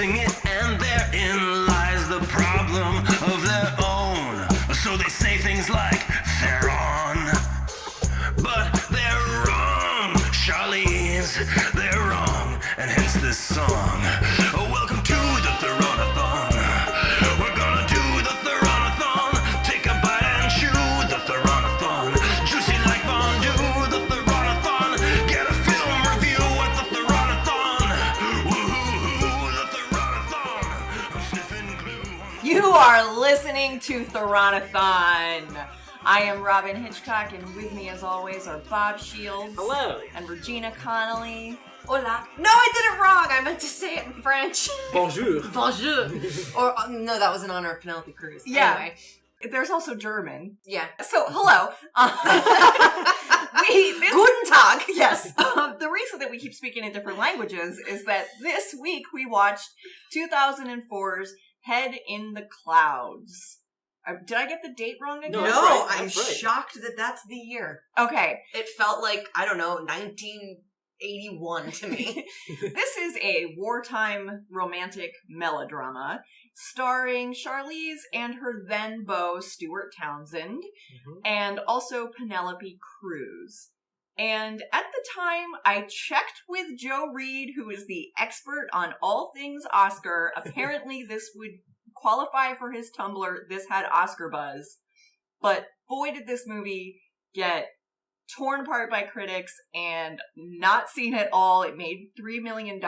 discussing it, and therein lies the problem of their own. So they say things like, they're on, but they're wrong. Charlize, they're wrong, and hence this song. Welcome to the Theronathon. We're gonna do the Theronathon. Take a bite and chew the Theronathon. Juicy like fondue, the Theronathon. Get a film review at the Theronathon. Woohoo, the Theronathon. I'm sniffing glue. You are listening to Theronathon. I am Robin Hitchcock, and with me, as always, are Bob Shields. Hello. And Regina Connolly. Hola. No, I did it wrong. I meant to say it in French. Bonjour. Bonjour. Or, no, that was in honor of Penelope Cruz. Yeah. Anyway. There's also German. Yeah. So, hello. Guten Tag. Yes. The reason that we keep speaking in different languages is that this week we watched 2004's Head in the Clouds. Did I get the date wrong again? No, right. I'm That's right. shocked that that's the year. Okay. It felt like, I don't know, 1981 to me. This is a wartime romantic melodrama starring Charlize and her then beau Stuart Townsend, and also Penelope Cruz. And at the time, I checked with Joe Reed, who is the expert on all things Oscar. Apparently, this would qualify for his Tumblr, This Had Oscar Buzz. But boy, did this movie get torn apart by critics and not seen at all. It made $3 million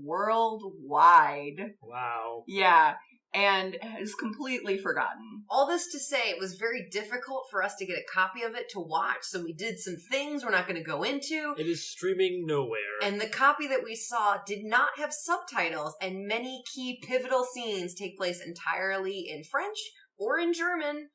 worldwide. Wow. Yeah, and is completely forgotten. All this to say, it was very difficult for us to get a copy of it to watch, so we did some things we're not going to go into. It is streaming nowhere. And the copy that we saw did not have subtitles, and many key pivotal scenes take place entirely in French or in German.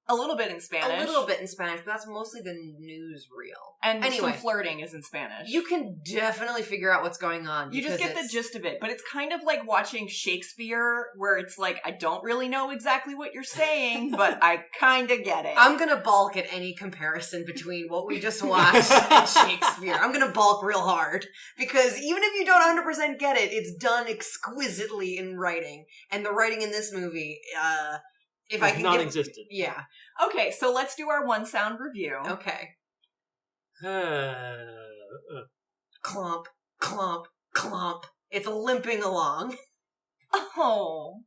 A little bit in Spanish. A little bit in Spanish, but that's mostly the newsreel. And anyway, some flirting is in Spanish. you can definitely figure out what's going on. You just get the gist of it, but it's kind of like watching Shakespeare, where it's like, I don't really know exactly what you're saying, but I kind of get it. I'm gonna balk at any comparison between what we just watched and Shakespeare. I'm gonna balk real hard, because even if you don't 100% get it, it's done exquisitely in writing. And the writing in this movie, if I can non-existent. Yeah. Okay, so let's do our one sound review. Okay. Uh, Clomp, clomp, clomp. It's limping along. Oh.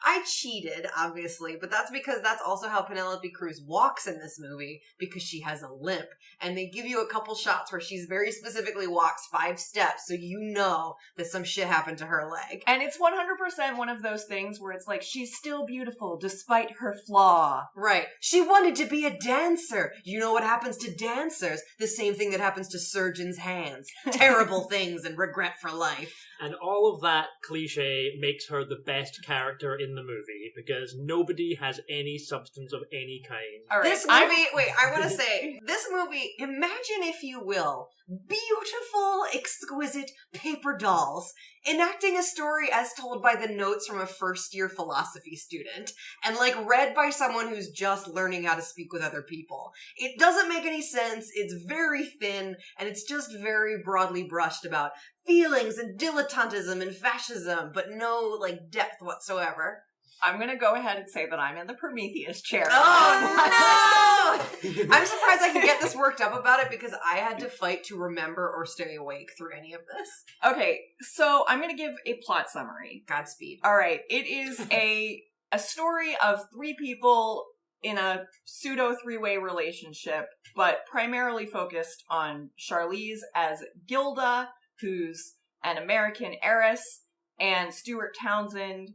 I cheated, obviously, but that's because that's also how Penelope Cruz walks in this movie, because she has a limp. And they give you a couple shots where she's very specifically walks 5 steps, so you know that some shit happened to her leg. And it's 100% one of those things where it's like, she's still beautiful despite her flaw. Right. She wanted to be a dancer. You know what happens to dancers? The same thing that happens to surgeons' hands. Terrible things and regret for life. and all of that cliche makes her the best character in the movie, because nobody has any substance of any kind. All right, This movie, I want to say, this movie, imagine if you will, beautiful, exquisite paper dolls enacting a story as told by the notes from a first-year philosophy student, and read by someone who's just learning how to speak with other people. It doesn't make any sense, it's very thin, and it's just very broadly brushed about feelings and dilettantism and fascism, but no, depth whatsoever. I'm going to go ahead and say that I'm in the Prometheus chair. Oh, no! I'm surprised I can get this worked up about it, because I had to fight to remember or stay awake through any of this. Okay, so I'm going to give a plot summary. Godspeed. All right, it is a story of 3 people in a pseudo 3-way relationship, but primarily focused on Charlize as Gilda, who's an American heiress, and Stuart Townsend,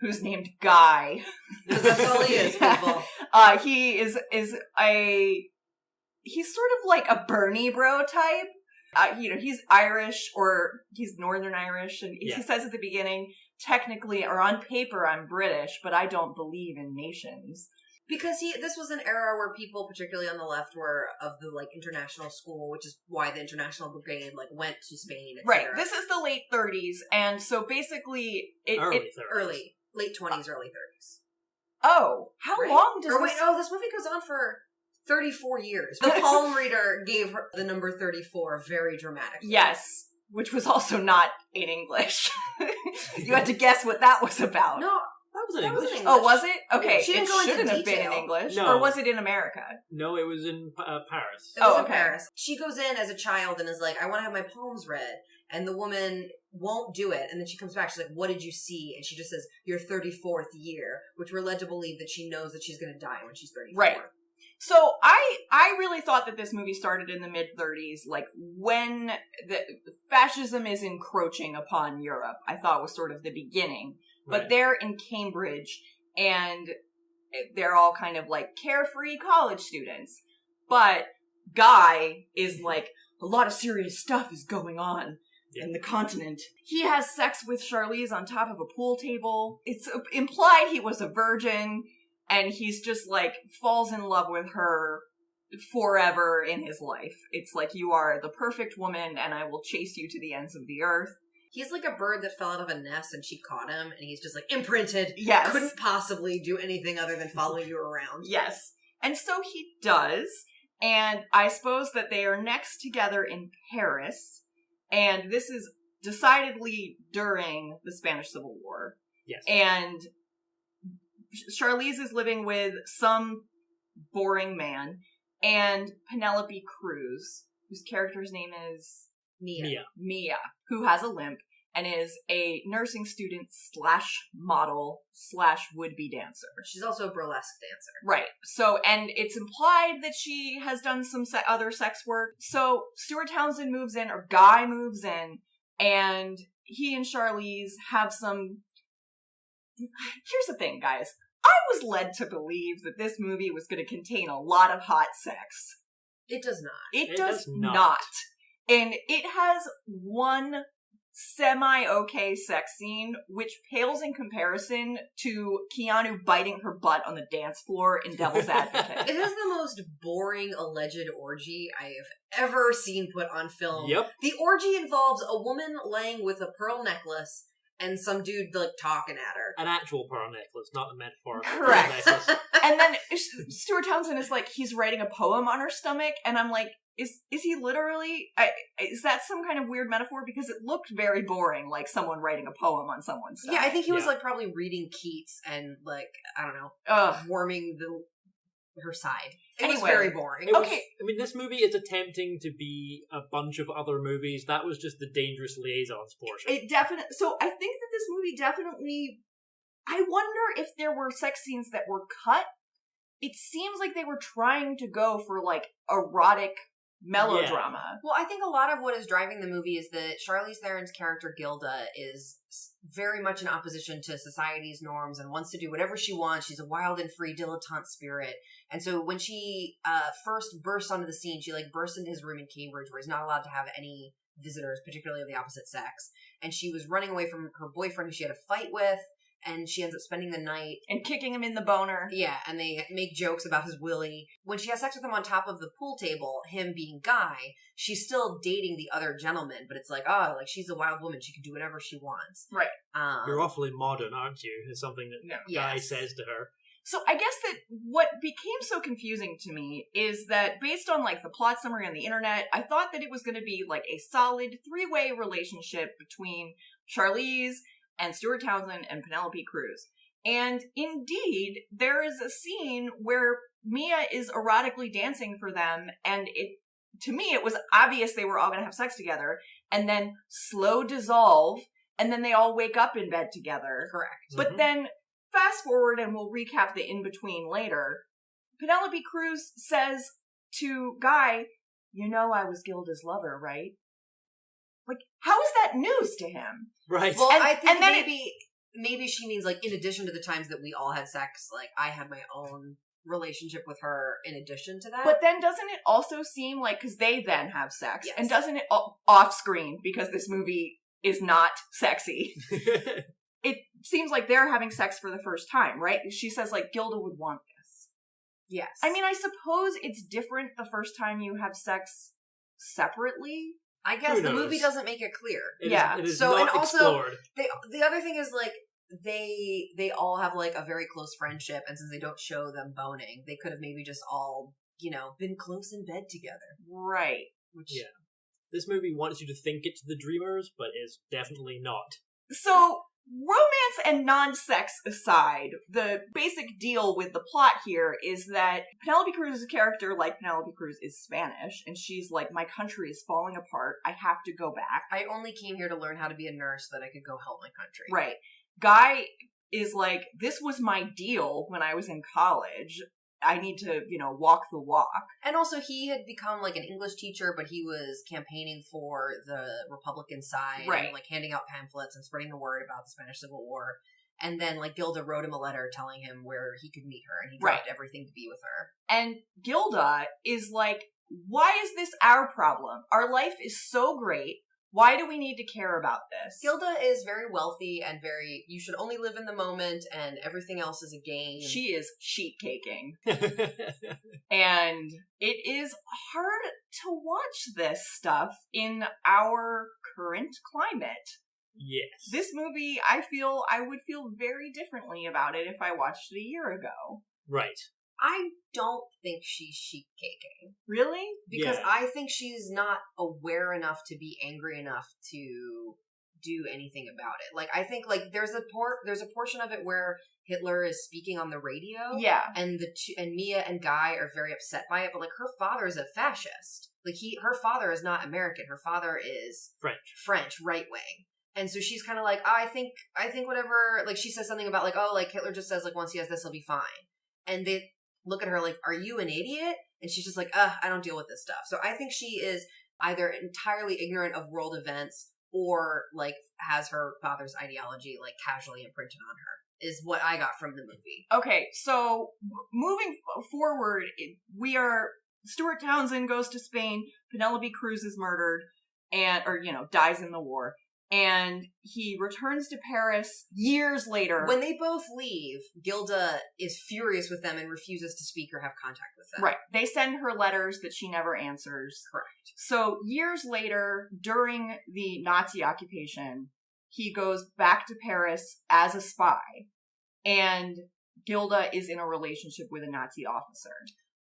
who's named Guy. Because that's all he is, people. He is he's sort of like a Bernie bro type. He's Irish, or he's Northern Irish, and he says at the beginning, technically, or on paper, I'm British, but I don't believe in nations. Because this was an era where people, particularly on the left, were of the international school, which is why the International Brigade went to Spain, etc. Right. This is the late 30s, and so basically late 20s, early 30s. Oh, how long does this movie goes on for 34 years. The palm reader gave her the number 34 very dramatically. Yes. which was also not in English. You had to guess what that was about. No, That was in that was English. in English. Oh, was it? Okay. She didn't it go into shouldn't have been in detail. English. No. Or was it in America? No, it was in Paris. It was Oh, in okay. Paris. She goes in as a child and is like, I want to have my poems read. And the woman won't do it. And then she comes back. She's like, what did you see? And she just says, your 34th year, which we're led to believe that she knows that she's going to die when she's 34. Right. So I really thought that this movie started in the mid-30s, like when the fascism is encroaching upon Europe. I thought was sort of the beginning. But Right. they're in Cambridge, and they're all kind of like carefree college students. But Guy is like, a lot of serious stuff is going on in the continent. He has sex with Charlize on top of a pool table. It's implied he was a virgin, and he's just like falls in love with her forever in his life. It's like, you are the perfect woman, and I will chase you to the ends of the earth. He's like a bird that fell out of a nest and she caught him. And he's just like imprinted. Yes. Couldn't possibly do anything other than follow you around. Yes. And so he does. And I suppose that they are next together in Paris. And this is decidedly during the Spanish Civil War. Yes. And Charlize is living with some boring man. And Penelope Cruz, whose character's name is Mia, who has a limp and is a nursing student / model / would-be dancer. She's also a burlesque dancer. Right. So, and it's implied that she has done some other sex work. So Stuart Townsend moves in, or Guy moves in, and he and Charlize have some... Here's the thing, guys. I was led to believe that this movie was going to contain a lot of hot sex. It does not. It does not. And it has one semi-okay sex scene, which pales in comparison to Keanu biting her butt on the dance floor in Devil's Advocate. It is the most boring alleged orgy I have ever seen put on film. Yep. The orgy involves a woman laying with a pearl necklace and some dude like talking at her. An actual pearl necklace, not a metaphorical Correct. pearl necklace. And then Stuart Townsend is like, he's writing a poem on her stomach, and I'm like, is he literally, is that some kind of weird metaphor? Because it looked very boring, like someone writing a poem on someone's stomach. Yeah, I think he was Yeah. like probably reading Keats and like, I don't know, Ugh. warming her side. It was Anyway. very boring. It was- Okay. I mean, this movie is attempting to be a bunch of other movies. That was just the Dangerous Liaisons portion. It definitely, so I think that this movie definitely, I wonder if there were sex scenes that were cut. It seems like they were trying to go for like erotic melodrama. Well, I think a lot of what is driving the movie is that Charlize Theron's character Gilda is very much in opposition to society's norms and wants to do whatever she wants. She's a wild and free dilettante spirit. And so when she first bursts onto the scene, she like bursts into his room in Cambridge where he's not allowed to have any visitors, particularly of the opposite sex. And she was running away from her boyfriend who she had a fight with. And she ends up spending the night. And kicking him in the boner. Yeah, and they make jokes about his willy. When she has sex with him on top of the pool table, him being Guy, she's still dating the other gentleman, but it's like, oh, like she's a wild woman. She can do whatever she wants. Right. You're awfully modern, aren't you? Is something that Guy Yes. says to her. So I guess that what became so confusing to me is that based on like the plot summary on the internet, I thought that it was going to be like a solid 3-way relationship between Charlize and Stuart Townsend and Penelope Cruz. And indeed, there is a scene where Mia is erotically dancing for them, and to me it was obvious they were all going to have sex together, and then slow dissolve, and then they all wake up in bed together. Correct. But then, fast forward, and we'll recap the in-between later, Penelope Cruz says to Guy, you know I was Gilda's lover, right? Like, how is that news to him? Right. Well, And- I think and then maybe she means like in addition to the times that we all had sex, like I had my own relationship with her in addition to that. But then doesn't it also seem like, because they then have sex, Yes. and doesn't it off screen, because this movie is not sexy, it seems like they're having sex for the first time, right? She says like, Gilda would want this. yes. I mean, I suppose it's different the first time you have sex separately. I guess Who the knows? movie doesn't make it clear. Yeah. It is So, not and also- explored. The other thing is like they all have like a very close friendship, and since they don't show them boning, they could have maybe just all been close in bed together. Right. Which Yeah. This movie wants you to think it's The Dreamers, but is definitely not. So, romance and non-sex aside, the basic deal with the plot here is that Penelope Cruz's character, like Penelope Cruz, is Spanish, and she's like, my country is falling apart, I have to go back. I only came here to learn how to be a nurse so that I could go help my country. Right. Guy is like, this was my deal when I was in college. I need to, walk the walk. And also, he had become, like, an English teacher, but he was campaigning for the Republican side. Right. And, like, handing out pamphlets and spreading the word about the Spanish Civil War. And then, like, Gilda wrote him a letter telling him where he could meet her, and he dropped everything to be with her. And Gilda is like, why is this our problem? Our life is so great. Why do we need to care about this? Gilda is very wealthy and you should only live in the moment, and everything else is a game. She is sheet caking. And it is hard to watch this stuff in our current climate. Yes. This movie, I would feel very differently about it if I watched it a year ago. Right. I don't think she's sheet caking. Really? Because Yeah. I think she's not aware enough to be angry enough to do anything about it. Like, I think, like, there's a portion of it where Hitler is speaking on the radio. Yeah. And and Mia and Guy are very upset by it, but, like, her father is a fascist. Like, her father is not American. Her father is French, right wing. And so she's kind of like, I think whatever, like, she says something about, like, oh, like, Hitler just says, like, once he has this, he'll be fine. And they look at her like, are you an idiot? And she's just like, I don't deal with this stuff. So I think she is either entirely ignorant of world events or, like, has her father's ideology, like, casually imprinted on her, is what I got from the movie. Okay, so moving forward, Stuart Townsend goes to Spain, Penelope Cruz is murdered, dies in the war. And he returns to Paris years later. When they both leave, Gilda is furious with them and refuses to speak or have contact with them. Right. They send her letters that she never answers. Correct. So years later, during the Nazi occupation, he goes back to Paris as a spy. And Gilda is in a relationship with a Nazi officer.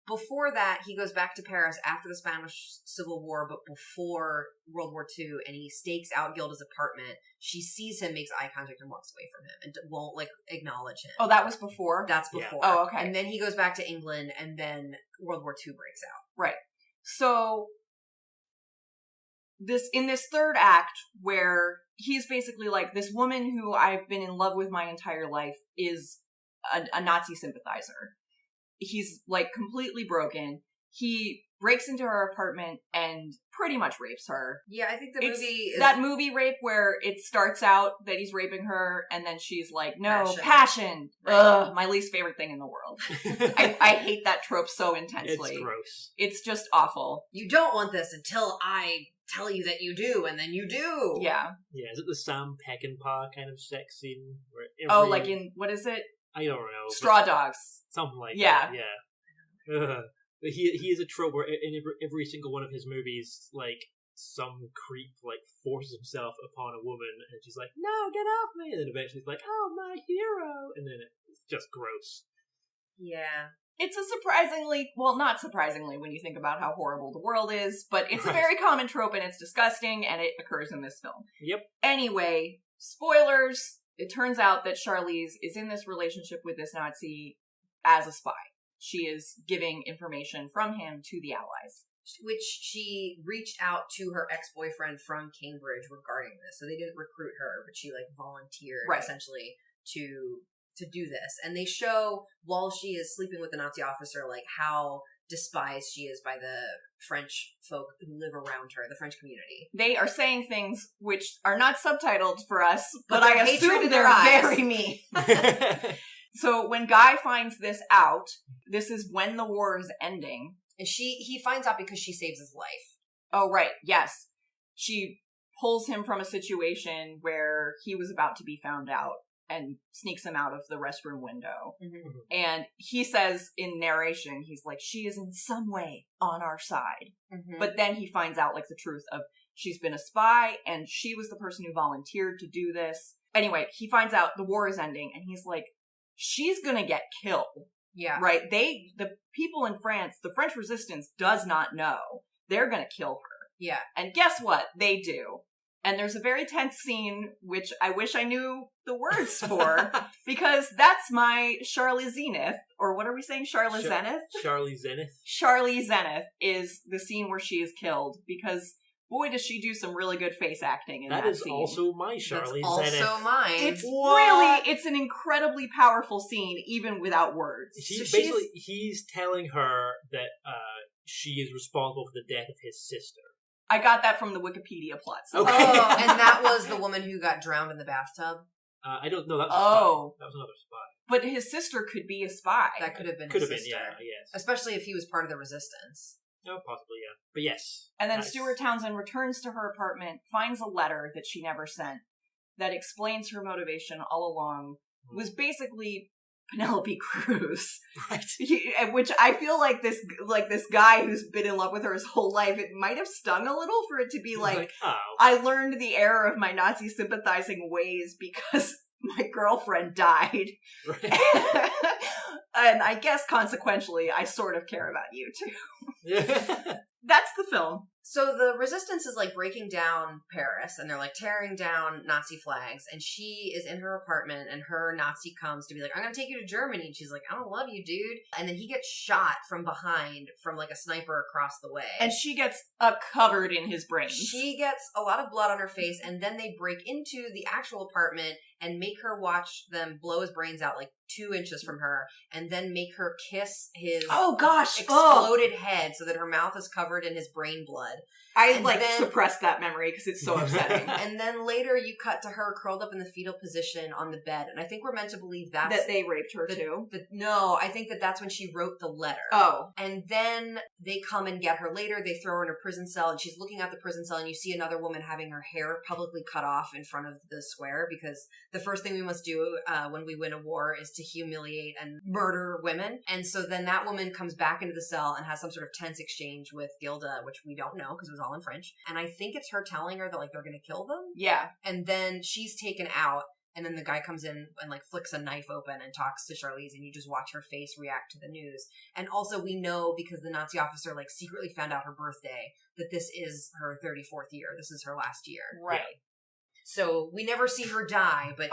Before that, he goes back to Paris after the Spanish Civil War, but before World War II, and he stakes out Gilda's apartment. She sees him, makes eye contact, and walks away from him, and won't, like, acknowledge him. Oh, that was before? That's before. Yeah. Oh, okay. And then he goes back to England, and then World War II breaks out. Right. So, in this third act, where he's basically like, this woman who I've been in love with my entire life is a Nazi sympathizer. He's, like, completely broken. He breaks into her apartment and pretty much rapes her. Yeah, I think the movie is... that movie rape where it starts out that he's raping her and then she's like, no, passion. Right. Ugh, my least favorite thing in the world. I hate that trope so intensely. It's gross. It's just awful. You don't want this until I tell you that you do, and then you do. Yeah. Yeah, is it the Sam Peckinpah kind of sex scene? Where like in, what is it? I don't know. Straw Dogs. Something like that, yeah. He is a trope where in every single one of his movies, like, some creep, like, forces himself upon a woman, and she's like, no, get off me! And then eventually it's like, oh, my hero! And then it's just gross. Yeah. It's a surprisingly, well, not surprisingly when you think about how horrible the world is, but it's a very common trope and it's disgusting, and it occurs in this film. Yep. Anyway, spoilers. It turns out that Charlize is in this relationship with this Nazi as a spy. She is giving information from him to the Allies. Which she reached out to her ex-boyfriend from Cambridge regarding this. So they didn't recruit her, but she, like, volunteered essentially to do this. And they show, while she is sleeping with the Nazi officer, like, how despised she is by the French folk who live around her, the French community. They are saying things which are not subtitled for us, but their I hatred assume in they're their eyes. very mean. So when Guy finds this out, this is when the war is ending. And he finds out because she saves his life. Oh, right. Yes. She pulls him from a situation where he was about to be found out and sneaks him out of the restroom window. Mm-hmm. And he says in narration, he's like, she is in some way on our side. Mm-hmm. But then he finds out, like, the truth of she's been a spy and she was the person who volunteered to do this. Anyway, he finds out the war is ending and he's like, she's gonna get killed. Yeah. Right? The people in France, the French resistance does not know. They're gonna kill her. Yeah. And guess what? They do. And there's a very tense scene, which I wish I knew the words for, because that's my Charlie Zenith, or what are we saying? Charlie Zenith? Charlie Zenith. Charlie Zenith is the scene where she is killed, because boy, does she do some really good face acting in that scene. That is also my Charlie That's Zenith. also mine. It's an incredibly powerful scene, even without words. He's telling her that she is responsible for the death of his sister. I got that from the Wikipedia plot. Okay. Oh, and that was the woman who got drowned in the bathtub? I don't know. That was a spy. That was another spy. But his sister could be a spy. That could have been Could his have been, sister. yes. Especially if he was part of the resistance. No, possibly, yeah. But yes. And then nice. Stuart Townsend returns to her apartment, finds a letter that she never sent that explains her motivation all along was basically Penelope Cruz. Right. Which I feel like this guy who's been in love with her his whole life, it might have stung a little for it to be like oh. I learned the error of my Nazi sympathizing ways because my girlfriend died. Right. And I guess consequentially, I sort of care about you too. Yeah. That's the film. So the resistance is like breaking down Paris and they're like tearing down Nazi flags, and she is in her apartment and her Nazi comes to be like, I'm gonna take you to Germany, and she's like, I don't love you, dude. And then he gets shot from behind from like a sniper across the way. And she gets covered in his brains. She gets a lot of blood on her face, and then they break into the actual apartment and make her watch them blow his brains out like 2 inches from her, and then make her kiss his exploded head so that her mouth is covered in his brain blood. I suppressed that memory because it's so upsetting. And then later you cut to her curled up in the fetal position on the bed, and I think we're meant to believe that they raped her too. No, I think that's when she wrote the letter. Oh. And then they come and get her later. They throw her in a prison cell, and she's looking at the prison cell, and you see another woman having her hair publicly cut off in front of the square, because the first thing we must do when we win a war is to humiliate and murder women. And so then that woman comes back into the cell and has some sort of tense exchange with Gilda, which we don't know because it was all in French. And I think it's her telling her that like they're going to kill them. Yeah. And then she's taken out, and then the guy comes in and like flicks a knife open and talks to Charlize, and you just watch her face react to the news. And also we know, because the Nazi officer like secretly found out her birthday, that this is her 34th year. This is her last year. Right. So we never see her die, but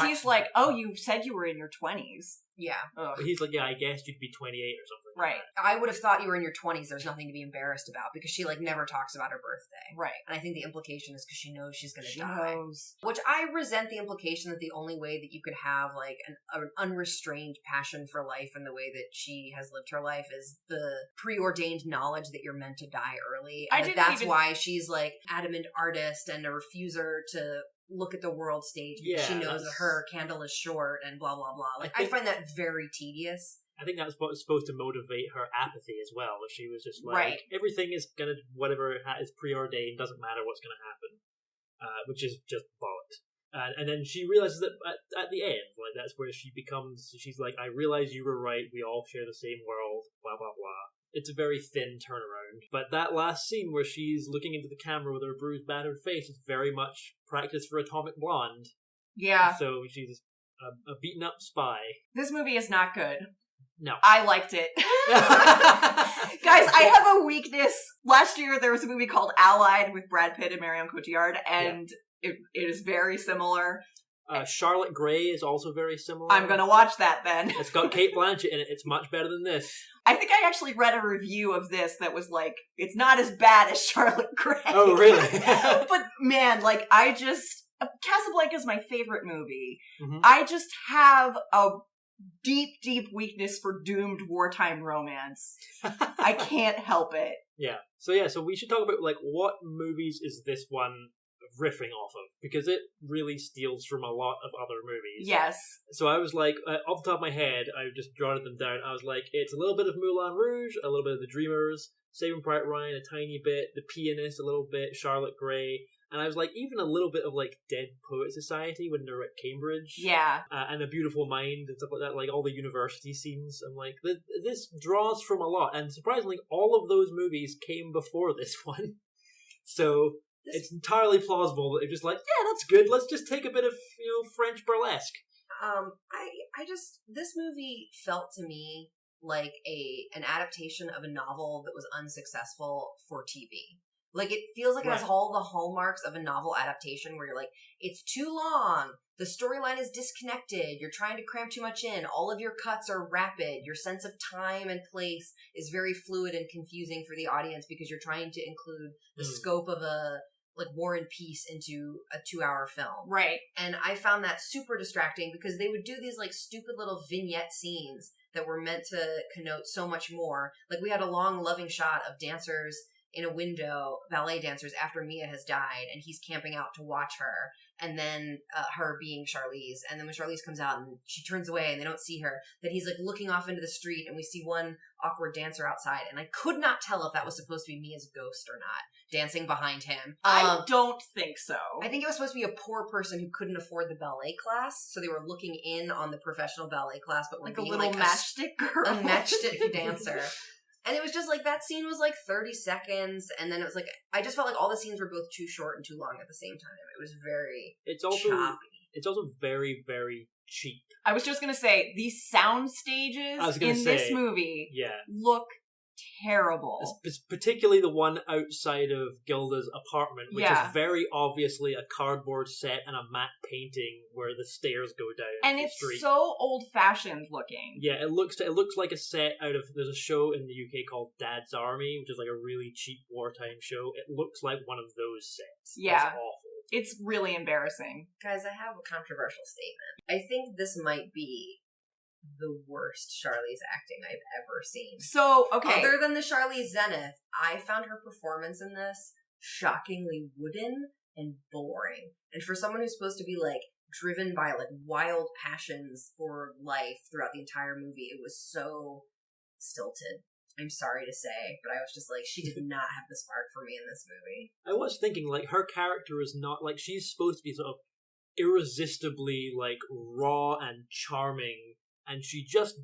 he's like, oh, you said you were in your 20s. Yeah. Ugh. He's like, yeah, I guess you'd be 28 or something. Right. I would have thought you were in your 20s. There's nothing to be embarrassed about, because she like never talks about her birthday. Right. And I think the implication is because she knows she's going to She die. knows. Which I resent the implication that the only way that you could have like an unrestrained passion for life in the way that she has lived her life is the preordained knowledge that you're meant to die early. And that's why she's like adamant artist and a refuser to look at the world stage because she knows that her candle is short and blah blah blah. Like I find that very tedious. I think that's what's supposed to motivate her apathy as well. That she was just like, everything is gonna, whatever is preordained, doesn't matter what's gonna happen, which is just bollocks. And then she realizes that at the end, like that's where she's like, I realize you were right. We all share the same world. Blah blah blah. It's a very thin turnaround. But that last scene where she's looking into the camera with her bruised, battered face is very much practice for Atomic Blonde. Yeah. So she's a beaten up spy. This movie is not good. No. I liked it. Guys, I have a weakness. Last year there was a movie called Allied with Brad Pitt and Marion Cotillard, and it is very similar. Charlotte Gray is also very similar. I'm gonna watch that then. It's got Cate Blanchett in it. It's much better than this. I think I actually read a review of this that was like, it's not as bad as Charlotte Gray. Oh, really? But man, like, Casablanca's my favorite movie. Mm-hmm. I just have a deep, deep weakness for doomed wartime romance. I can't help it. Yeah. So we should talk about, like, what movies is this one riffing off of, because it really steals from a lot of other movies. Yes. So I was like, off the top of my head, I just jotted them down. I was like, it's a little bit of Moulin Rouge, a little bit of The Dreamers, Saving Private Ryan a tiny bit, The Pianist a little bit, Charlotte Gray, and I was like, even a little bit of like Dead Poet Society when they're at Cambridge. Yeah. And A Beautiful Mind and stuff like that, like all the university scenes. I'm like, this draws from a lot, and surprisingly, all of those movies came before this one. So it's entirely plausible that they're just like, yeah, that's good. Let's just take a bit of, French burlesque. This movie felt to me like an adaptation of a novel that was unsuccessful for TV. Like, it feels like it has Right. all the hallmarks of a novel adaptation where you're like, it's too long, the storyline is disconnected, you're trying to cram too much in, all of your cuts are rapid, your sense of time and place is very fluid and confusing for the audience because you're trying to include the scope of a, like, War and Peace into a 2-hour film. Right. And I found that super distracting because they would do these, like, stupid little vignette scenes that were meant to connote so much more. Like, we had a long, loving shot of dancers in a window, ballet dancers, after Mia has died, and he's camping out to watch her, and then her being Charlize, and then when Charlize comes out and she turns away and they don't see her, then he's, like, looking off into the street, and we see one awkward dancer outside, and I could not tell if that was supposed to be Mia's ghost or not, dancing behind him. I don't think so. I think it was supposed to be a poor person who couldn't afford the ballet class, so they were looking in on the professional ballet class, but were like a being little like matchstick girl. a matchstick dancer. And it was just like, that scene was like 30 seconds, and then it was like, I just felt like all the scenes were both too short and too long at the same time. It was very choppy. It's also very, very cheap. I was just gonna say, these sound stages in this movie look terrible. It's particularly the one outside of Gilda's apartment, which is very obviously a cardboard set and a matte painting where the stairs go down and the it's street. so old-fashioned looking. Yeah, it looks like a set out of, there's a show in the UK called Dad's Army, which is like a really cheap wartime show. It looks like one of those sets. Yeah. It's awful. It's really embarrassing. Guys, I have a controversial statement. I think this might be the worst Charlize acting I've ever seen. So, okay. Other than the Charlize Zenith, I found her performance in this shockingly wooden and boring. And for someone who's supposed to be, like, driven by, like, wild passions for life throughout the entire movie, it was so stilted. I'm sorry to say, but I was just like, she did not have the spark for me in this movie. I was thinking, like, her character is not, like, she's supposed to be sort of irresistibly, like, raw and charming, and she just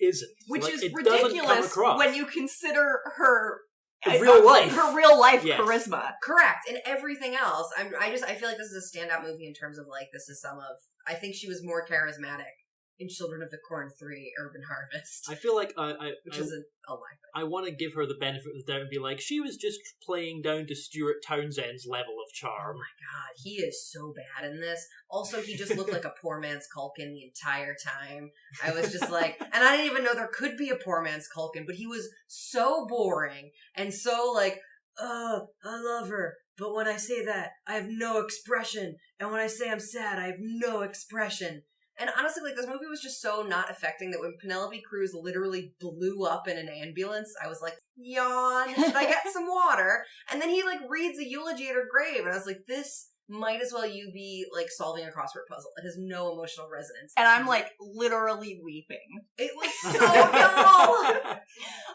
isn't. Which like, is it doesn't come ridiculous across. when you consider her real life. Her real life Yes. charisma. Correct. And everything else, I feel like this is a standout movie in terms of, like, this is I think she was more charismatic in Children of the Corn 3, Urban Harvest. I feel like which is a lie. I want to give her the benefit of the doubt and be like, she was just playing down to Stuart Townsend's level of charm. Oh my god, he is so bad in this. Also, he just looked like a poor man's Culkin the entire time. I was just like, and I didn't even know there could be a poor man's Culkin, but he was so boring and so like, oh, I love her. But when I say that, I have no expression. And when I say I'm sad, I have no expression. And honestly, like, this movie was just so not affecting that when Penelope Cruz literally blew up in an ambulance, I was like, yawn, should I get some water? And then he, like, reads a eulogy at her grave, and I was like, this might as well you be, like, solving a crossword puzzle. It has no emotional resonance. And I'm, like, literally weeping. It was so dull!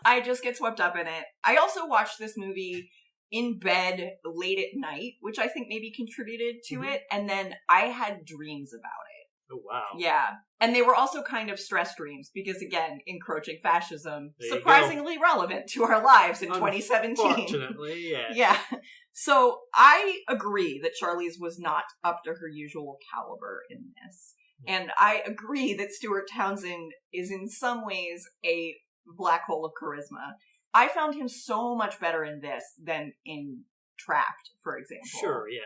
I just get swept up in it. I also watched this movie in bed late at night, which I think maybe contributed to it, and then I had dreams about it. Oh, wow. Yeah. And they were also kind of stress dreams because, again, encroaching fascism, There you surprisingly relevant to our lives in 2017. Unfortunately, yeah. Yeah. So I agree that Charlize was not up to her usual caliber in this. And I agree that Stuart Townsend is in some ways a black hole of charisma. I found him so much better in this than in Trapped, for example. Sure, yeah.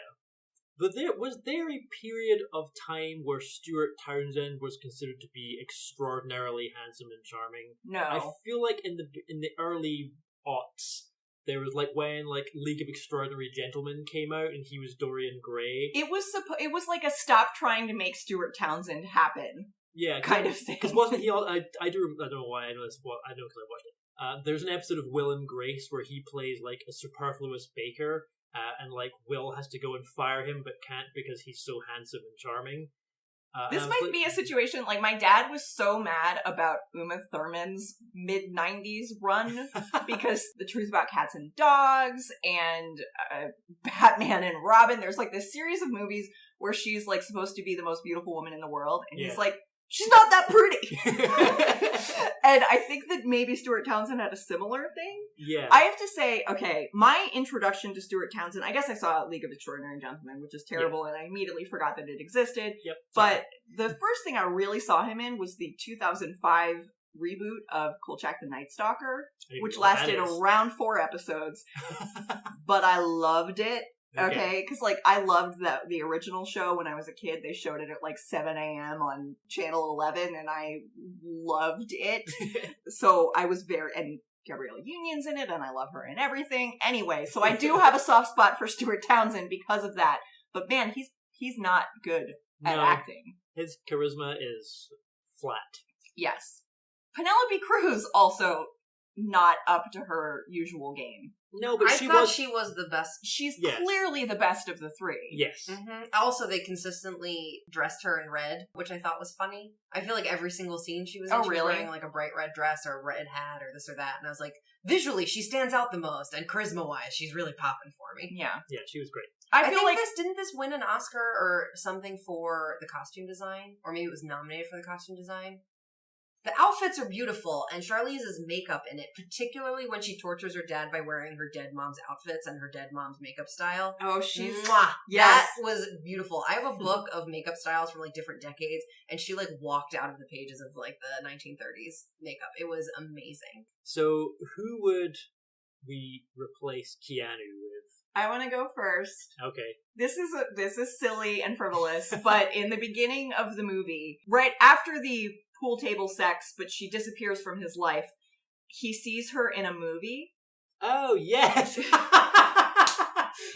But was there a period of time where Stuart Townsend was considered to be extraordinarily handsome and charming? No. I feel like in the early aughts, there was like when like League of Extraordinary Gentlemen came out and he was Dorian Gray. It was like a stop trying to make Stuart Townsend happen. Yeah, kind of thing. Because wasn't he all? I don't know why I know this. Well, I know because I watched it. There's an episode of Will and Grace where he plays like a superfluous baker. And like Will has to go and fire him, but can't because he's so handsome and charming. This might be a situation like my dad was so mad about Uma Thurman's mid-90s run because The Truth About Cats and Dogs and Batman and Robin. There's like this series of movies where she's like supposed to be the most beautiful woman in the world, and he's like, she's not that pretty. And I think that maybe Stuart Townsend had a similar thing. Yeah. I have to say, okay, my introduction to Stuart Townsend, I guess I saw League of Extraordinary Gentlemen, which is terrible, and I immediately forgot that it existed. Yep. But the first thing I really saw him in was the 2005 reboot of Kolchak the Night Stalker, I don't which know what that lasted is. around 4 episodes, but I loved it. Okay, because like I loved the original show when I was a kid. They showed it at like 7 a.m. on Channel 11, and I loved it. So I was and Gabrielle Union's in it, and I love her and everything. Anyway, so I do have a soft spot for Stuart Townsend because of that. But man, he's not good at No. acting. His charisma is flat. Yes. Penelope Cruz also not up to her usual game. No, but I she thought was. she was the best. She's Yeah. clearly the best of the three. Yes. Also, they consistently dressed her in red, which I thought was funny. I feel like every single scene she was in, Oh, she was really? wearing like a bright red dress or a red hat or this or that, and I was like, visually, she stands out the most, and charisma-wise, she's really popping for me. Yeah. Yeah, she was great. I I feel think like didn't this win an Oscar or something for the costume design? Or maybe it was nominated for the costume design? The outfits are beautiful, and Charlize's makeup in it, particularly when she tortures her dad by wearing her dead mom's outfits and her dead mom's makeup style. oh, she's Mwah! Yes. That was beautiful. I have a book of makeup styles from like different decades, and she like walked out of the pages of like the 1930s makeup. It was amazing. So, who would we replace Keanu with? I want to go first. Okay. This is silly and frivolous, but in the beginning of the movie, right after the pool table sex, but she disappears from his life, he sees her in a movie. Oh, yes!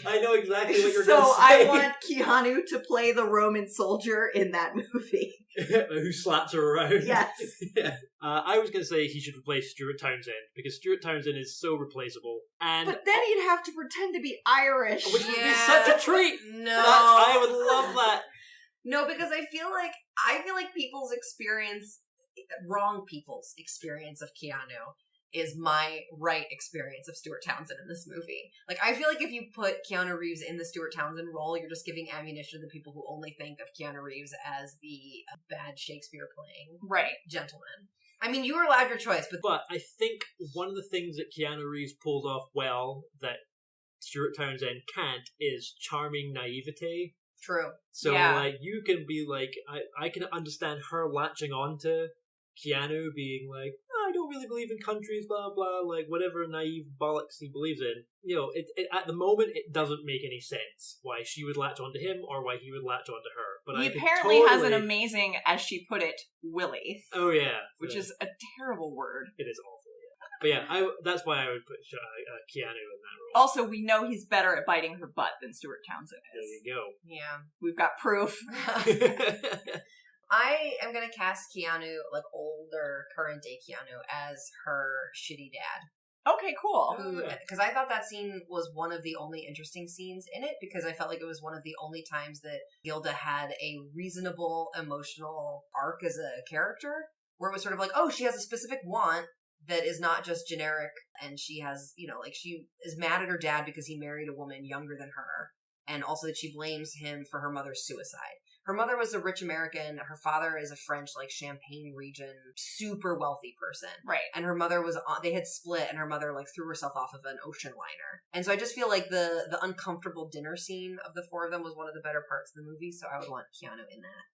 I know exactly what you're So going to I say. want Keanu to play the Roman soldier in that movie. Who slaps her around. Yes. Yeah. I was going to say he should replace Stuart Townsend, because Stuart Townsend is so replaceable. And But then he'd have to pretend to be Irish. which would be such a treat! No, I would love that. No, because I feel like people's experience, wrong people's experience of Keanu is my right experience of Stuart Townsend in this movie. Like, I feel like if you put Keanu Reeves in the Stuart Townsend role, you're just giving ammunition to the people who only think of Keanu Reeves as the bad Shakespeare playing Right. gentleman. I mean, you were allowed your choice, but But I think one of the things that Keanu Reeves pulls off well that Stuart Townsend can't is charming naivete. true. So, Yeah. like, you can be like, I can understand her latching on to Keanu being like, oh, I don't really believe in countries, blah, blah, like, whatever naive bollocks he believes in. You know, at the moment, it doesn't make any sense why she would latch onto him or why he would latch onto her. But He I could apparently has an totally- amazing, as she put it, willy, Oh, yeah. which So, is a terrible word. It is awful, yeah. But yeah, that's why I would put Keanu in that role. Also, we know he's better at biting her butt than Stuart Townsend There is. you Yeah. We've got proof. go. I am gonna cast Keanu, like older, current day Keanu, as her shitty dad. Okay, cool. Because I thought that scene was one of the only interesting scenes in it, because I felt like it was one of the only times that Gilda had a reasonable emotional arc as a character, where it was sort of like, oh, she has a specific want that is not just generic, and she has, you know, like, she is mad at her dad because he married a woman younger than her, and also that she blames him for her mother's suicide. Her mother was a rich American. Her father is a French, like, Champagne region, super wealthy person. Right. And her mother was, they had split, and her mother, like, threw herself off of an ocean liner. And so I just feel like the uncomfortable dinner scene of the four of them was one of the better parts of the movie, so I would want Keanu in that.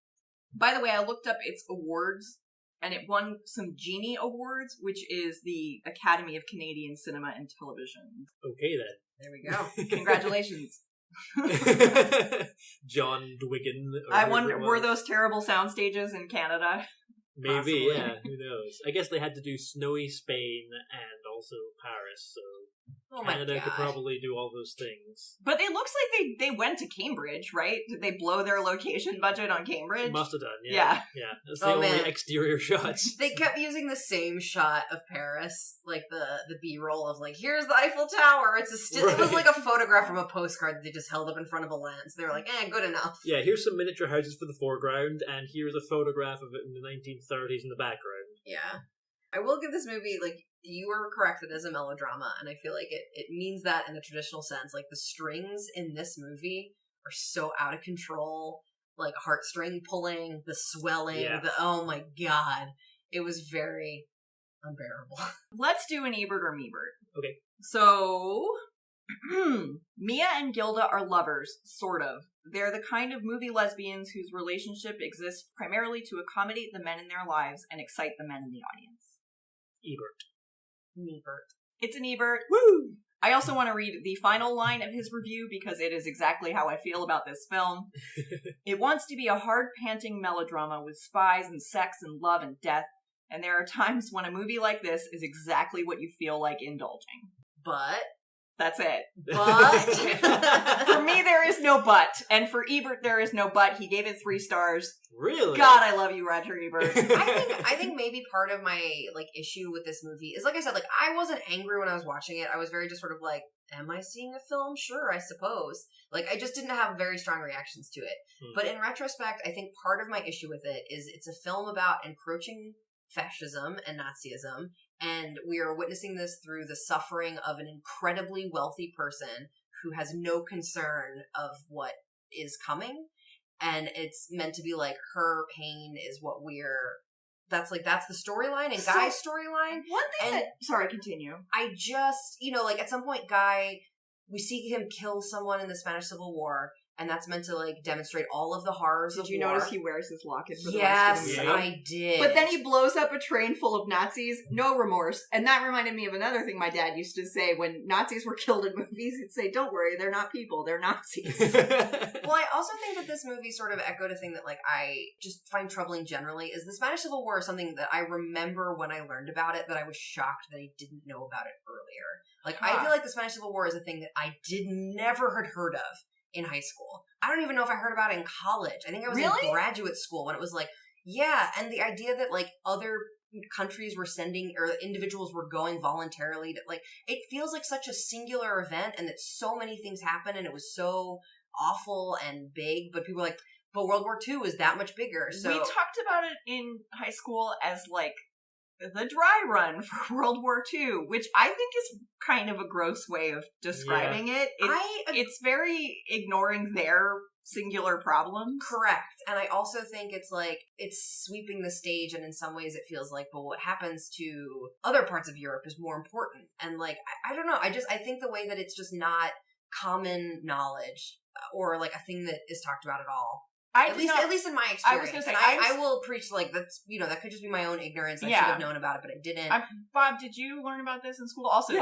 By the way, I looked up its awards, and it won some Genie Awards, which is the Academy of Canadian Cinema and Television. Okay, then. There we go. Congratulations. John Dwiggin. or I whoever wonder, it were was. those terrible sound stages in Canada? Maybe, possibly? yeah. Who knows? I guess they had to do snowy Spain and also Paris, so Oh my Canada god. could probably do all those things. But it looks like they went to Cambridge, right? Did they blow their location budget on Cambridge? Must have done, yeah. Yeah. Yeah, that's the Oh, only man. exterior shots. They kept using the same shot of Paris, like the B-roll of like, here's the Eiffel Tower. It's a still. It was Right. like a photograph from a postcard that they just held up in front of a lens. They were like, good enough. Yeah, here's some miniature houses for the foreground, and here's a photograph of it in the 1930s in the background. Yeah. I will give this movie, like, you were correct, it is a melodrama, and I feel like it means that in the traditional sense. Like, the strings in this movie are so out of control, like, heartstring pulling, the swelling, Yeah. oh my god. It was very unbearable. Let's do an Ebert or Meebert. Okay. So, Mia and Gilda are lovers, sort of. They're the kind of movie lesbians whose relationship exists primarily to accommodate the men in their lives and excite the men in the audience. Ebert. Nebert. It's an Ebert. Woo! I also want to read the final line of his review because it is exactly how I feel about this film. It wants to be a hard-panting melodrama with spies and sex and love and death, and there are times when a movie like this is exactly what you feel like indulging. But That's it. For me, there is no but. And for Ebert, there is no but. He gave it 3 stars. Really? God, I love you, Roger Ebert. I think maybe part of my issue with this movie is, like I said, I wasn't angry when I was watching it. I was very just sort of am I seeing a film? Sure, I suppose. I just didn't have very strong reactions to it. But in retrospect, I think part of my issue with it is it's a film about encroaching fascism and Nazism, and we are witnessing this through the suffering of an incredibly wealthy person who has no concern of what is coming, and it's meant to be her pain is what that's the storyline and Guy's storyline. One thing sorry, continue. I just, at some point Guy, we see him kill someone in the Spanish Civil War, and that's meant to demonstrate all of the horrors of war. Did you notice he wears his locket for the rest rest of of the movie? movie? I did. But then he blows up a train full of Nazis, no remorse. And that reminded me of another thing my dad used to say when Nazis were killed in movies. He'd say, don't worry, they're not people, they're Nazis. Well, I also think that this movie sort of echoed a thing that I just find troubling generally, is the Spanish Civil War is something that I remember when I learned about it, that I was shocked that I didn't know about it earlier. I feel like the Spanish Civil War is a thing that I never had heard of in high school. I don't even know if I heard about it in college. I think I was in graduate school when it was and the idea that other countries were sending, or individuals were going voluntarily to, it feels like such a singular event, and that so many things happened and it was so awful and big, but people were but World War II is that much bigger. So we talked about it in high school as the dry run for World War II, which I think is kind of a gross way of describing it. It's very ignoring their singular problems. Correct. And I also think it's it's sweeping the stage, and in some ways it feels but what happens to other parts of Europe is more important. And I don't know, I think the way that it's just not common knowledge, or a thing that is talked about at all. At least in my experience. I was going to say, I will preach that's, that could just be my own ignorance. I should have known about it, but I didn't. Bob, did you learn about this in school? Also,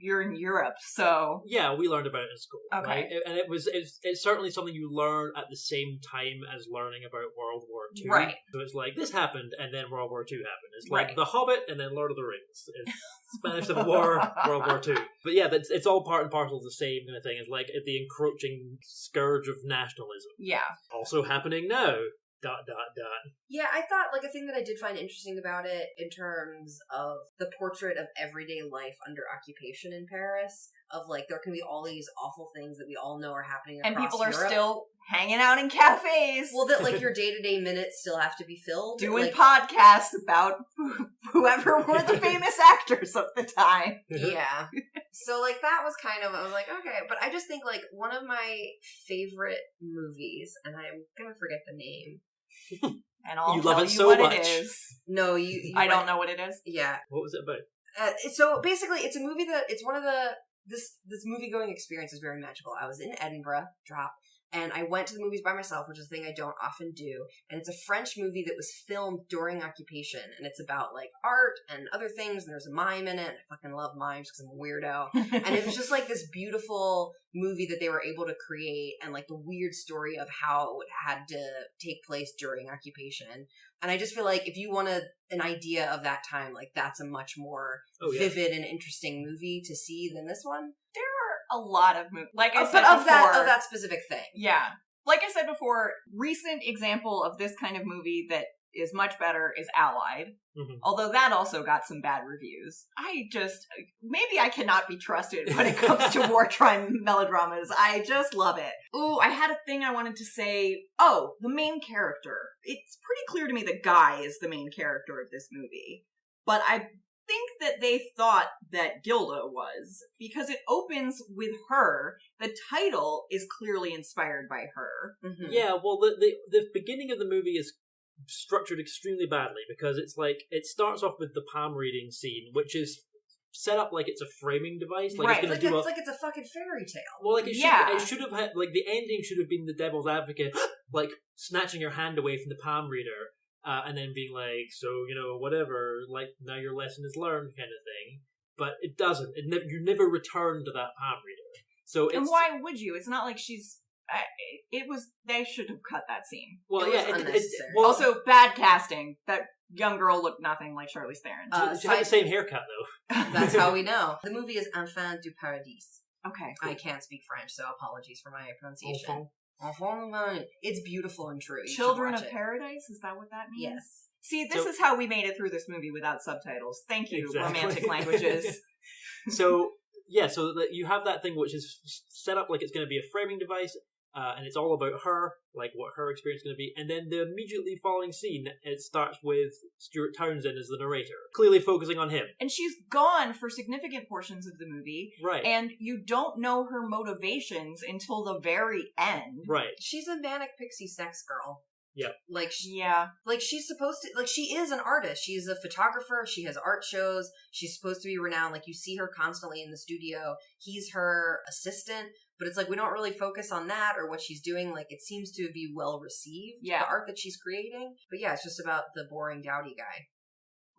you're in Europe, so... Yeah, we learned about it in school. Okay. Right? And it's certainly something you learn at the same time as learning about World War II. Right. So it's this happened, and then World War II happened. It's right. The Hobbit, and then Lord of the Rings. It's Spanish Civil War, World War II. But yeah, it's all part and parcel of the same kind of thing. It's the encroaching scourge of nationalism. Yeah. Also happening now. ... Yeah, I thought a thing that I did find interesting about it in terms of the portrait of everyday life under occupation in Paris, of there can be all these awful things that we all know are happening across and people are Europe. still hanging out in cafes. Well, that your day-to-day minutes still have to be filled. Doing podcasts about whoever were the famous actors of the time. Yeah. So that was kind of, I was okay. But I just think one of my favorite movies, and I'm gonna forget the name. And I'll you tell love it you so what much. it is. No, you I don't know what it is. Yeah. What was it about? So basically, it's a movie it's one of this movie-going experience is very magical. I was in Edinburgh, and I went to the movies by myself, which is a thing I don't often do. And it's a French movie that was filmed during occupation, and it's about art and other things, and there's a mime in it. I fucking love mimes because I'm a weirdo. And it was just this beautiful movie that they were able to create, and the weird story of how it had to take place during occupation. And I just feel if you want an idea of that time, that's a much more vivid and interesting movie to see than this one. There are a lot of movies, I said but of before, that specific thing. Yeah. Like I said before, recent example of this kind of movie that is much better is Allied. Mm-hmm. Although that also got some bad reviews. Maybe I cannot be trusted when it comes to wartime melodramas. I just love it. Ooh, I had a thing I wanted to say. Oh, the main character. It's pretty clear to me that Guy is the main character of this movie. But I think that they thought that Gilda was, because it opens with her. The title is clearly inspired by her. Mm-hmm. Yeah, well, the beginning of the movie is structured extremely badly, because it's it starts off with the palm reading scene, which is set up like it's a framing device. Right. It's gonna it's a fucking fairy tale. Well, it should have had, the ending should have been the devil's advocate, snatching her hand away from the palm reader, and then being like, so, whatever, like, now your lesson is learned kind of thing. But it doesn't. You never return to that palm reader. So And why would you? It's not like she's... They should have cut that scene. Well, It yeah. was unnecessary. Also, bad casting. That young girl looked nothing like Charlize Theron. She had the same haircut, though. That's how we know. The movie is Enfant du Paradis. Okay. I can't speak French, so apologies for my pronunciation. Enfant. Enfant. It's beautiful and true. You should Children watch of it. Paradise? Is that what that means? Yes. See, this is how we made it through this movie without subtitles. Thank you, Exactly. romantic languages. So that you have that thing which is set up like it's going to be a framing device, and it's all about her, like what her experience is going to be. And then the immediately following scene, it starts with Stuart Townsend as the narrator, clearly focusing on him. And she's gone for significant portions of the movie, Right. and you don't know her motivations until the very end. Right. She's a manic pixie sex girl. Yep. Yeah. Like she's supposed to, like she is an artist. She's a photographer. She has art shows. She's supposed to be renowned. Like you see her constantly in the studio. He's her assistant, but it's like we don't really focus on that or what she's doing. Like it seems to be well received. Yeah. The art that she's creating. But yeah, it's just about the boring dowdy guy.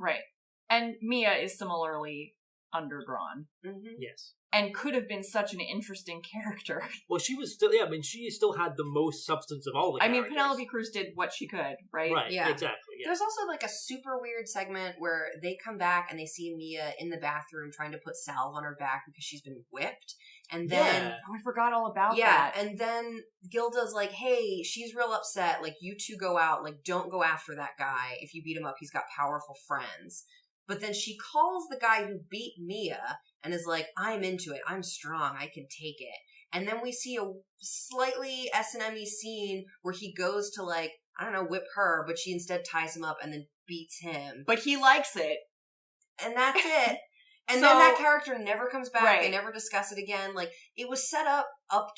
Right. And Mia is similarly underdrawn. Mm-hmm. Yes. And could have been such an interesting character. Well, she was still, she still had the most substance of all the I mean, characters. Penelope Cruz did what she could, right? Right, Yeah. exactly, yeah. There's also like a super weird segment where they come back and they see Mia in the bathroom trying to put salve on her back because she's been whipped. And then Yeah. Oh, I forgot all about yeah, that. and then Gilda's like, hey, she's real upset. Like, you two go out. Like, don't go after that guy. If you beat him up, he's got powerful friends. But then she calls the guy who beat Mia and is like, I'm into it. I'm strong. I can take it. And then we see a slightly S&M-y scene where he goes to, like, I don't know, whip her, but she instead ties him up and then beats him. But he likes it. And that's it. And So- then that character never comes back. Right. They never discuss it again. Like, it was set up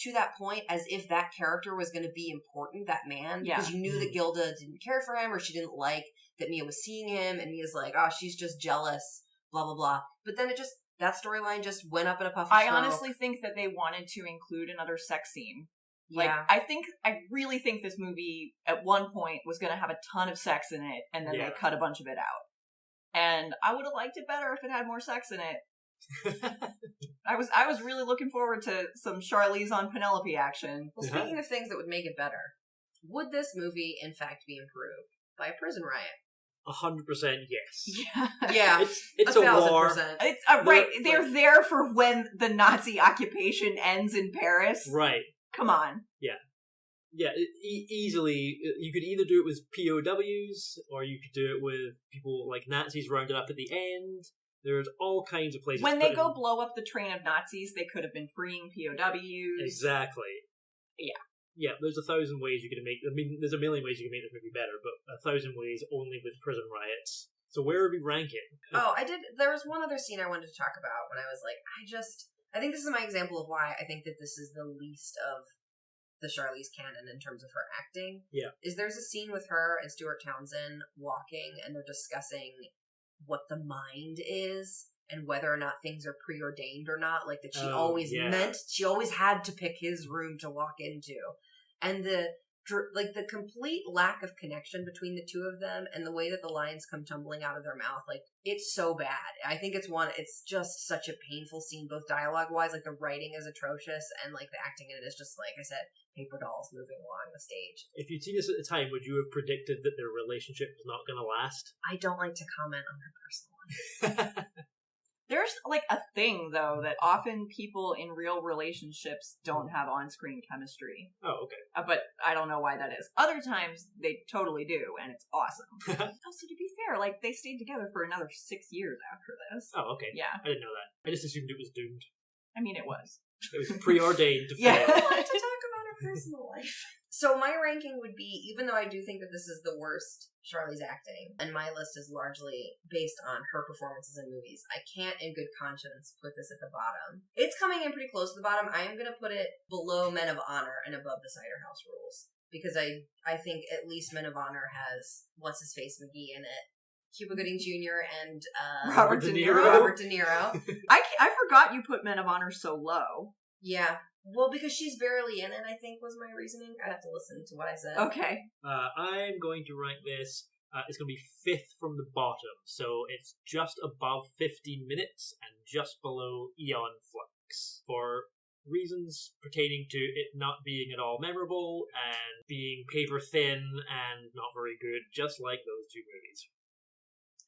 to that point as if that character was going to be important, that man. Yeah. Because you knew that Gilda didn't care for him or she didn't like that Mia was seeing him. And Mia's like, oh, she's just jealous, blah, blah, blah. But then that storyline just went up in a puff of I smoke. honestly think that they wanted to include another sex scene. Like, Yeah. I really think this movie at one point was going to have a ton of sex in it, and then Yeah. they cut a bunch of it out. And I would have liked it better if it had more sex in it. I was really looking forward to some Charlize on Penelope action. Well, speaking of things that would make it better, would this movie, in fact, be improved by a prison riot? 100% yes. Yeah. Yeah. It's a war. 1,000%. It's right. They're there for when the Nazi occupation ends in Paris. Right. Come on. Yeah, easily. You could either do it with POWs, or you could do it with people like Nazis rounded up at the end. There's all kinds of places. When to they put go in. blow up the train of Nazis, they could have been freeing POWs. Exactly. Yeah. Yeah, there's 1,000 ways you could make... I mean, there's a million ways you can make this movie better, but 1,000 ways only with prison riots. So where are we ranking? Oh, there was one other scene I wanted to talk about when I was like, I think this is my example of why I think that this is the least of the Charlize canon in terms of her acting. Yeah. Is there's a scene with her and Stuart Townsend walking and they're discussing what the mind is and whether or not things are preordained or not. Like that she she always had to pick his room to walk into. And the complete lack of connection between the two of them and the way that the lines come tumbling out of their mouth, like, it's so bad. I think it's just such a painful scene, both dialogue-wise, like, the writing is atrocious, and, like, the acting in it is just, like I said, paper dolls moving along the stage. If you'd seen this at the time, would you have predicted that their relationship was not going to last? I don't like to comment on her personal life. There's like a thing though that often people in real relationships don't have on-screen chemistry. Oh, okay. But I don't know why that is. Other times they totally do, and it's awesome. Also, to be fair, like they stayed together for another 6 years after this. Oh, okay. Yeah. I didn't know that. I just assumed it was doomed. I mean, it was. It was preordained to Yeah. fail. I like to talk about her personal life. So my ranking would be, even though I do think that this is the worst Charlize acting, and my list is largely based on her performances in movies, I can't in good conscience put this at the bottom. It's coming in pretty close to the bottom. I am going to put it below Men of Honor and above The Cider House Rules. Because I think at least Men of Honor has What's-His-Face McGee in it. Cuba Gooding Jr. and Robert De Niro. Robert De Niro. I forgot you put Men of Honor so low. Yeah. Well, because she's barely in it, I think, was my reasoning. I'd have to listen to what I said. Okay. I'm going to rank this It's going to be 5th from the bottom, so it's just above 15 minutes and just below Aeon Flux. For reasons pertaining to it not being at all memorable and being paper thin and not very good, just like those two movies.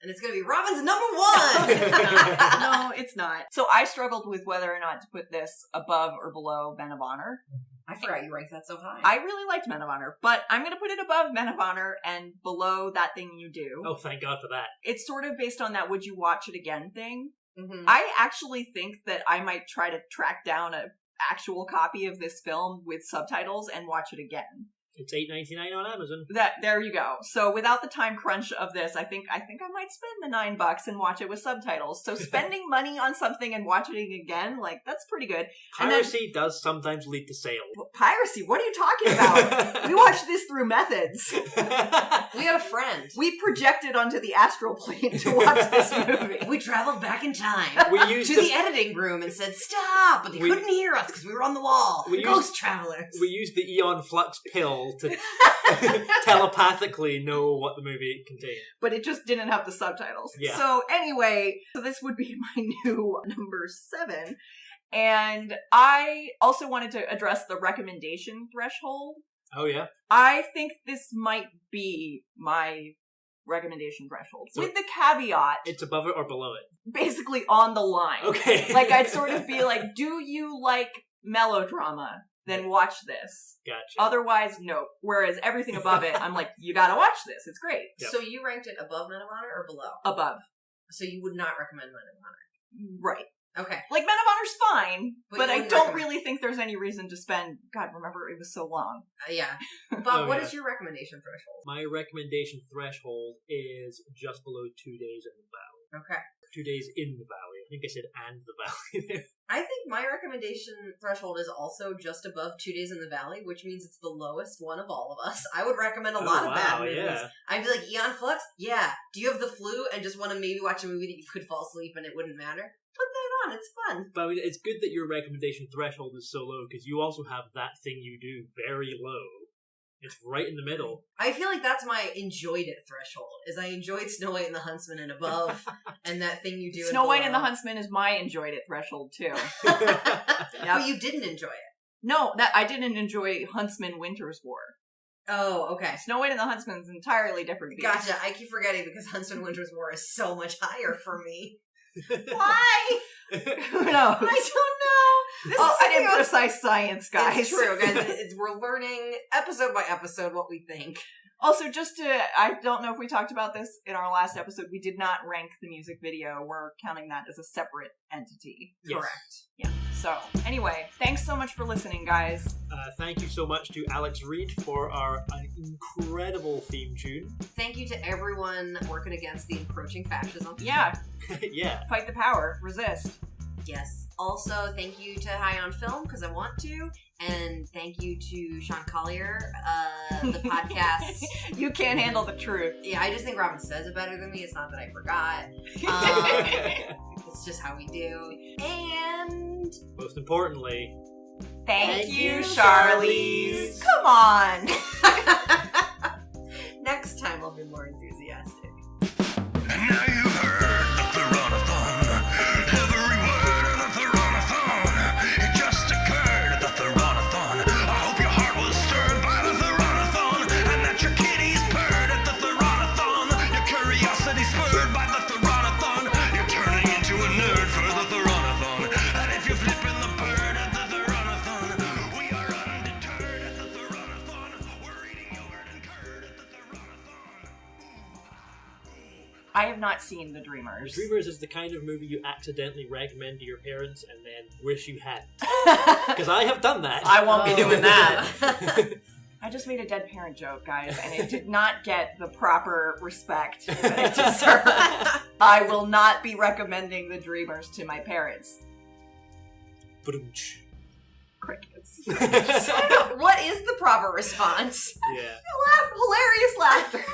And it's going to be Robin's number 1! No, it's not. So I struggled with whether or not to put this above or below Men of Honor. I forgot you ranked that so high. I really liked Men of Honor, but I'm going to put it above Men of Honor and below That Thing You Do. Oh, thank God for that. It's sort of based on that would you watch it again thing. Mm-hmm. I actually think that I might try to track down an actual copy of this film with subtitles and watch it again. It's $8.99 on Amazon. There you go. So without the time crunch of this, I think I might spend the $9 and watch it with subtitles. So spending money on something and watching it again, like, that's pretty good. Piracy does sometimes lead to sale. Piracy? What are you talking about? We watched this through methods. We had a friend. We projected onto the astral plane to watch this movie. We traveled back in time We used to the editing room and said, stop! But they couldn't hear us because we were on the wall. Ghost travelers. We used the Aeon Flux pill to telepathically know what the movie contained. But it just didn't have the subtitles. Yeah. So anyway, this would be my new number 7. And I also wanted to address the recommendation threshold. Oh, yeah? I think this might be my recommendation threshold. So with the caveat, it's above it or below it? basically on the line. Okay. Like, I'd sort of be like, do you like melodrama? Then watch this. Gotcha. Otherwise, no. Whereas everything above it, I'm like, you gotta watch this. It's great. Yep. So you ranked it above Men of Honor or below? Above. So you would not recommend Men of Honor? Right. Okay. Like, Men of Honor's fine, But but you I wouldn't don't recommend- really think there's any reason to spend... God, remember, it was so long. Yeah. Bob, Oh, what yeah. is your recommendation threshold? My recommendation threshold is just below 2 days in the valley. Okay. 2 days in the valley. I think I said and the valley there. I think my recommendation threshold is also just above 2 days in the valley, which means it's the lowest one of all of us. I would recommend a lot of bad movies. Yeah. I'd be like, Aeon Flux? Yeah. Do you have the flu and just want to maybe watch a movie that you could fall asleep and it wouldn't matter? Put that on. It's fun. But I mean, it's good that your recommendation threshold is so low, because you also have That Thing You Do very low. It's right in the middle. I feel like that's my enjoyed it threshold, is I enjoyed Snow White and the Huntsman and above, and That Thing You Do Snow White and the Huntsman is my enjoyed it threshold, too. But you didn't enjoy it. No, that I didn't enjoy Huntsman Winter's War. Oh, okay. Snow White and the Huntsman's entirely different. beast. Gotcha. I keep forgetting because Huntsman Winter's War is so much higher for me. Why? Who knows? I don't know. This is an imprecise science, guys. It's true, guys. We're learning episode by episode what we think. Also, just to, I don't know if we talked about this in our last episode, we did not rank the music video. We're counting that as a separate entity. Yes. Correct. Yeah. So, anyway, thanks so much for listening, guys. Thank you so much to Alex Reed for our incredible theme tune. Thank you to everyone working against the encroaching fascism. Yeah. Yeah. Fight the power. Resist. Yes. Also, thank you to High on Film, because I want to. And thank you to Sean Collier, the podcast. You can't handle the truth. Yeah, I just think Robin says it better than me. It's not that I forgot. It's just how we do. And Most importantly, Thank Thank you, you, Charlize. Charlize. Come on. next time I'll be more enthusiastic. And now you've heard the Theronathon. Every word of the Theronathon. It just occurred, the Theronathon. I hope your heart was stirred by the Theronathon. And that your kitties purred at the Theronathon. Your curiosity spurred by the Theronathon. You're turning into a nerd for the Theronathon. And if you're flipping the bird at the Theronathon, we are undeterred at the Theronathon. We're eating yogurt and curd at the Theronathon. I have not seen The Dreamers. The Dreamers is the kind of movie you accidentally recommend to your parents and then wish you hadn't. Because I have done that. I won't be doing that. that. I just made a dead parent joke, guys, and it did not get the proper respect that it deserved. I will not be recommending The Dreamers to my parents. Ba-dum-tsh. Crickets. What is the proper response? Yeah. Hilarious laughter.